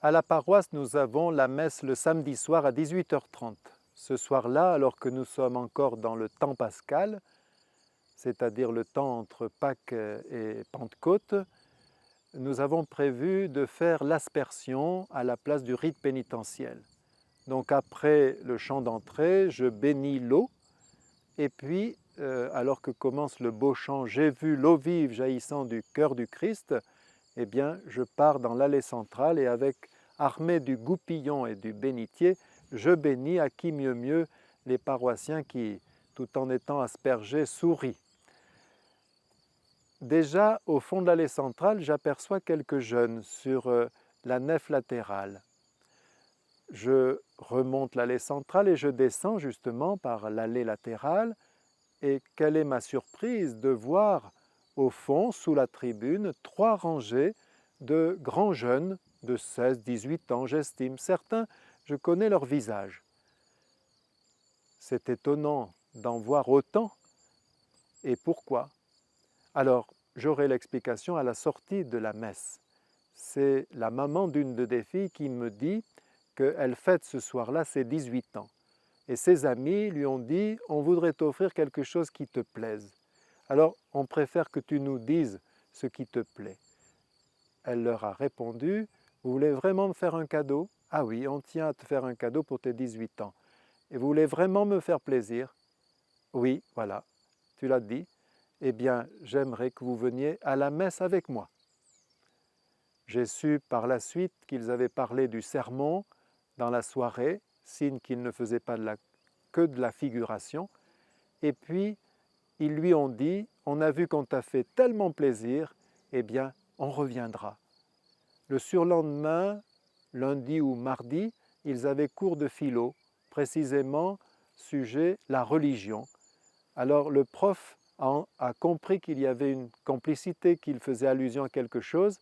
À la paroisse, nous avons la messe le samedi soir à 18h30. Ce soir-là, alors que nous sommes encore dans le temps pascal, c'est-à-dire le temps entre Pâques et Pentecôte, nous avons prévu de faire l'aspersion à la place du rite pénitentiel. Donc après le chant d'entrée, je bénis l'eau et puis, alors que commence le beau chant « J'ai vu l'eau vive jaillissant du cœur du Christ », eh bien, je pars dans l'allée centrale et avec, armé du goupillon et du bénitier, je bénis à qui mieux les paroissiens qui, tout en étant aspergés, sourient. Déjà, au fond de l'allée centrale, j'aperçois quelques jeunes sur la nef latérale. Je remonte l'allée centrale et je descends justement par l'allée latérale. Et quelle est ma surprise de voir au fond, sous la tribune, 3 rangées de grands jeunes de 16-18 ans, j'estime. Certains, je connais leur visage. C'est étonnant d'en voir autant. Et pourquoi? Alors, j'aurai l'explication à la sortie de la messe. C'est la maman d'une des filles qui me dit qu'elle fête ce soir-là ses 18 ans. Et ses amis lui ont dit « On voudrait t'offrir quelque chose qui te plaise. Alors, on préfère que tu nous dises ce qui te plaît. » Elle leur a répondu « Vous voulez vraiment me faire un cadeau? Ah oui, on tient à te faire un cadeau pour tes 18 ans. Et vous voulez vraiment me faire plaisir? Oui, voilà, tu l'as dit. Eh bien, j'aimerais que vous veniez à la messe avec moi. » J'ai su par la suite qu'ils avaient parlé du sermon dans la soirée, signe qu'ils ne faisaient pas que de la figuration. Et puis, ils lui ont dit « On a vu qu'on t'a fait tellement plaisir, eh bien, on reviendra. » Le surlendemain, lundi ou mardi, ils avaient cours de philo, précisément sujet la religion. Alors le prof a compris qu'il y avait une complicité, qu'il faisait allusion à quelque chose,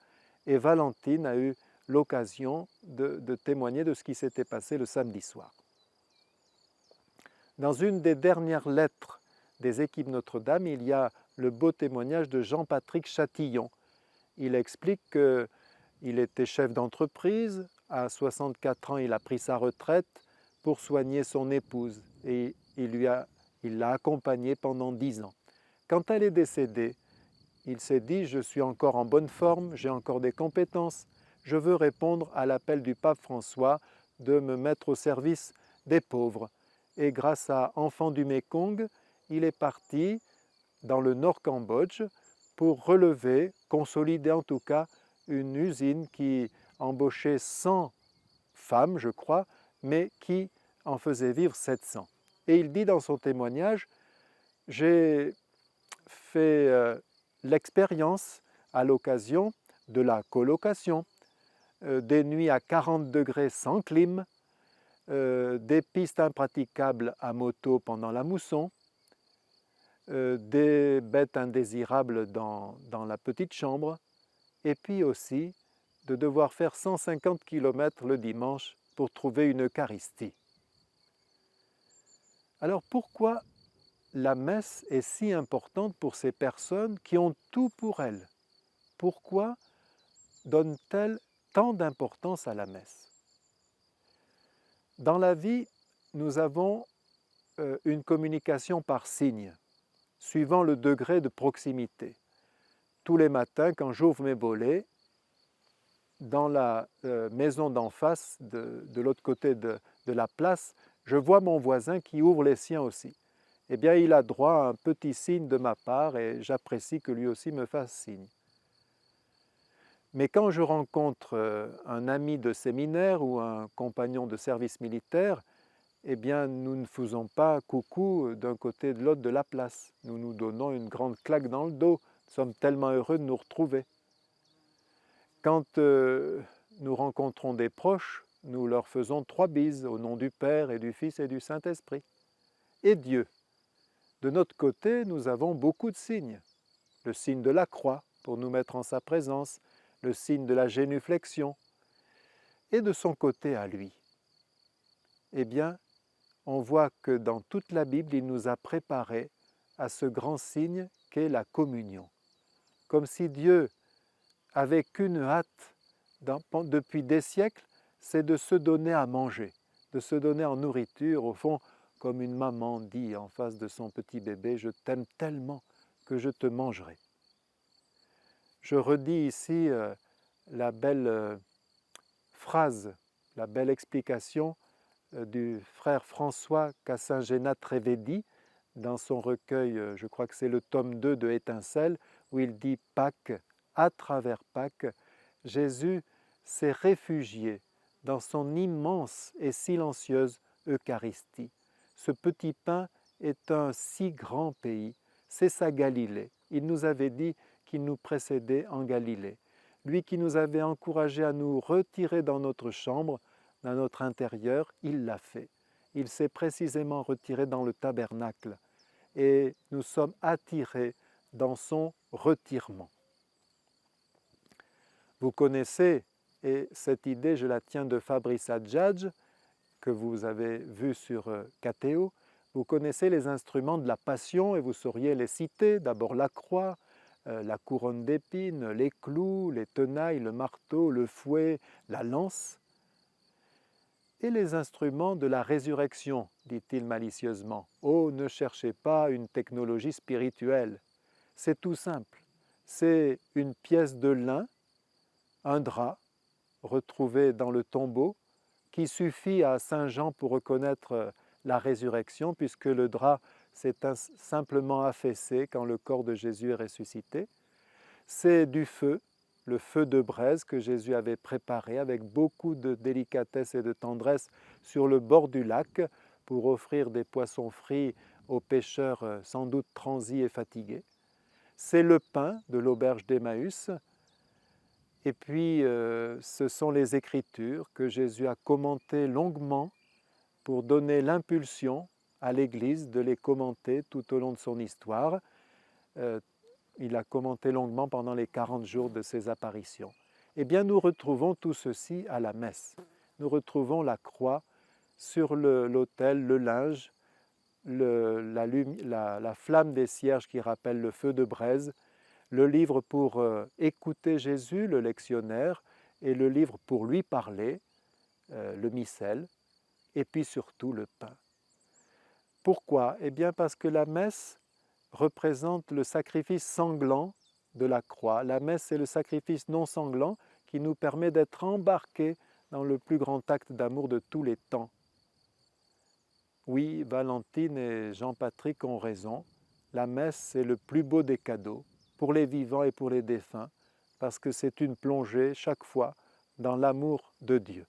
et Valentine a eu l'occasion de témoigner de ce qui s'était passé le samedi soir. Dans une des dernières lettres des équipes Notre-Dame, il y a le beau témoignage de Jean-Patrick Chatillon. Il explique qu'il était chef d'entreprise, à 64 ans il a pris sa retraite pour soigner son épouse et il l'a accompagnée pendant 10 ans. Quand elle est décédée, il s'est dit « Je suis encore en bonne forme, j'ai encore des compétences, je veux répondre à l'appel du pape François de me mettre au service des pauvres. » Et grâce à Enfants du Mékong, il est parti dans le Nord Cambodge pour relever, consolider en tout cas, une usine qui embauchait 100 femmes, je crois, mais qui en faisait vivre 700. Et il dit dans son témoignage « J'ai fait l'expérience à l'occasion de la colocation, des nuits à 40 degrés sans clim, des pistes impraticables à moto pendant la mousson, des bêtes indésirables dans la petite chambre, et puis aussi de devoir faire 150 km le dimanche pour trouver une Eucharistie. » Alors pourquoi la messe est si importante pour ces personnes qui ont tout pour elles? Pourquoi donne-t-elle tant d'importance à la messe? Dans la vie, nous avons une communication par signes, suivant le degré de proximité. Tous les matins, quand j'ouvre mes volets, dans la maison d'en face, de l'autre côté de la place, je vois mon voisin qui ouvre les siens aussi. Eh bien, il a droit à un petit signe de ma part et j'apprécie que lui aussi me fasse signe. Mais quand je rencontre un ami de séminaire ou un compagnon de service militaire, eh bien, nous ne faisons pas coucou d'un côté et de l'autre de la place. Nous nous donnons une grande claque dans le dos. Nous sommes tellement heureux de nous retrouver. Quand nous rencontrons des proches, nous leur faisons 3 bises au nom du Père et du Fils et du Saint-Esprit. Et Dieu. De notre côté, nous avons beaucoup de signes. Le signe de la croix pour nous mettre en sa présence, le signe de la génuflexion. Et de son côté à lui, eh bien, on voit que dans toute la Bible, il nous a préparés à ce grand signe qu'est la communion. Comme si Dieu avait qu'une hâte depuis des siècles, c'est de se donner à manger, de se donner en nourriture, au fond, comme une maman dit en face de son petit bébé, je t'aime tellement que je te mangerai. Je redis ici la belle phrase, la belle explication du frère François Cassin-Génat-Trévédy dans son recueil, je crois que c'est le tome 2 de Étincelles, où il dit Pâques, à travers Pâques, Jésus s'est réfugié dans son immense et silencieuse Eucharistie. Ce petit pain est un si grand pays, c'est sa Galilée. Il nous avait dit qu'il nous précédait en Galilée. Lui qui nous avait encouragés à nous retirer dans notre chambre, dans notre intérieur, il l'a fait. Il s'est précisément retiré dans le tabernacle et nous sommes attirés dans son retirement. Vous connaissez, et cette idée, je la tiens de Fabrice Adjadj, que vous avez vu sur Catéo, vous connaissez les instruments de la Passion et vous sauriez les citer. D'abord la croix, la couronne d'épines, les clous, les tenailles, le marteau, le fouet, la lance. Et les instruments de la résurrection, dit-il malicieusement. Oh, ne cherchez pas une technologie spirituelle. C'est tout simple. C'est une pièce de lin, un drap, retrouvé dans le tombeau, qui suffit à Saint Jean pour reconnaître la résurrection, puisque le drap s'est simplement affaissé quand le corps de Jésus est ressuscité. C'est du feu, le feu de braise que Jésus avait préparé avec beaucoup de délicatesse et de tendresse sur le bord du lac pour offrir des poissons frits aux pêcheurs sans doute transis et fatigués. C'est le pain de l'auberge d'Emmaüs. Et puis, ce sont les Écritures que Jésus a commentées longuement pour donner l'impulsion à l'Église de les commenter tout au long de son histoire. Il a commenté longuement pendant les 40 jours de ses apparitions. Eh bien, nous retrouvons tout ceci à la messe. Nous retrouvons la croix sur l'autel, le linge, la flamme des cierges qui rappelle le feu de braise, le livre pour écouter Jésus, le lectionnaire, et le livre pour lui parler, le missel, et puis surtout le pain. Pourquoi? Eh bien parce que la messe représente le sacrifice sanglant de la croix. La messe, c'est le sacrifice non sanglant qui nous permet d'être embarqués dans le plus grand acte d'amour de tous les temps. Oui, Valentine et Jean-Patrick ont raison. La messe, c'est le plus beau des cadeaux pour les vivants et pour les défunts, parce que c'est une plongée chaque fois dans l'amour de Dieu.